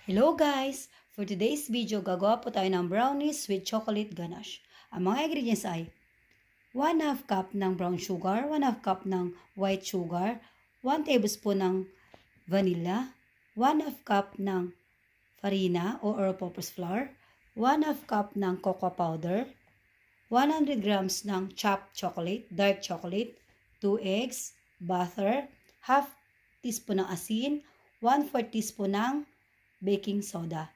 Hello guys! For today's video, gagawa po tayo ng brownies with chocolate ganache. Ang mga ingredients ay 1/2 cup ng brown sugar, 1/2 cup ng white sugar, 1 tablespoon ng vanilla, 1/2 cup ng farina o all-purpose flour, 1/2 cup ng cocoa powder, 100 grams ng chopped chocolate, dark chocolate, 2 eggs, butter, half teaspoon ng asin, 1/4 teaspoon ng baking soda.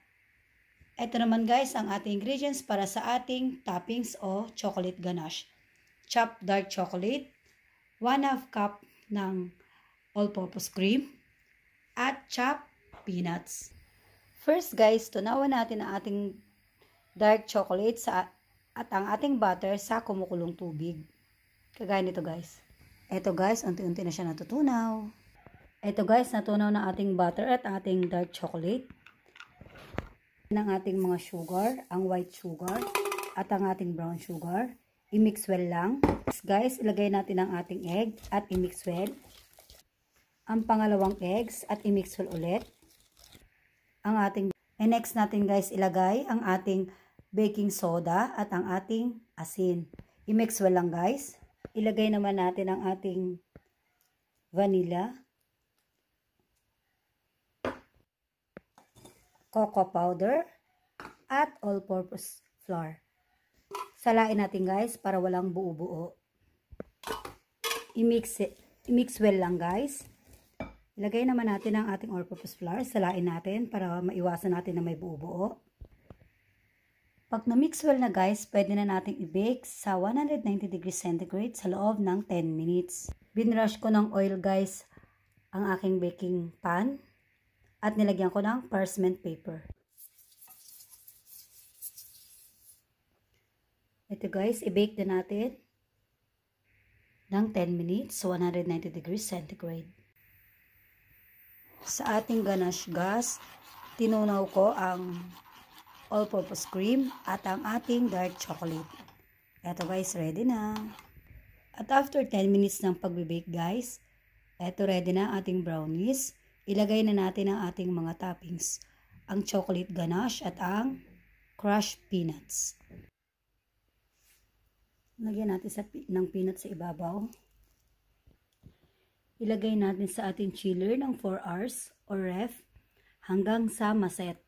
Ito naman guys ang ating ingredients para sa ating toppings o chocolate ganache. Chopped dark chocolate, 1/2 cup ng all-purpose cream, at chopped peanuts. First guys, tunawan natin ang ating dark chocolate at ang ating butter sa kumukulong tubig. Kagaya nito guys. Ito guys, unti-unti na siya natutunaw. Ito guys, natunaw na ating butter at ating dark chocolate. Ng ating mga sugar, ang white sugar at ang ating brown sugar. I-mix well lang. Guys, ilagay natin ang ating egg at i-mix well. Ang pangalawang eggs at i-mix well ulit. And next natin guys, ilagay ang ating baking soda at ang ating asin. I-mix well lang guys. Ilagay naman natin ang ating vanilla, cocoa powder, at all-purpose flour. Salain natin guys para walang buo-buo. I-mix well lang guys. Ilagay naman natin ang ating all-purpose flour. Salain natin para maiwasan natin na may buo-buo. Pag na-mix well na guys, pwede na natin i-bake sa 190 degrees centigrade sa loob ng 10 minutes. Binrush ko ng oil guys ang aking baking pan. At nilagyan ko ng parchment paper. Ito guys, i-bake din natin ng 10 minutes sa 190 degrees centigrade. Sa ating ganache gas, tinunaw ko ang all-purpose cream at ang ating dark chocolate. Ito guys, ready na. At after 10 minutes ng pagbe-bake guys, ito ready na ating brownies. Ilagay na natin ang ating mga toppings, ang chocolate ganache at ang crushed peanuts. Lagyan natin ng peanuts sa ibabaw. Ilagay natin sa ating chiller ng 4 hours o ref hanggang sa maset.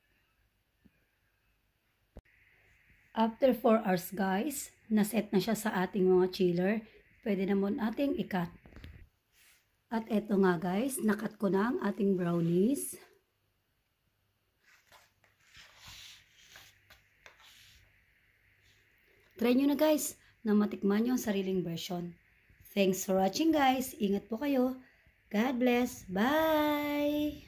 After 4 hours guys, naset na siya sa ating mga chiller, pwede naman ating i-cut. At eto nga guys, nakat ko na ang ating brownies. Try nyo na guys na matikman nyo ang sariling version. Thanks for watching guys. Ingat po kayo. God bless. Bye!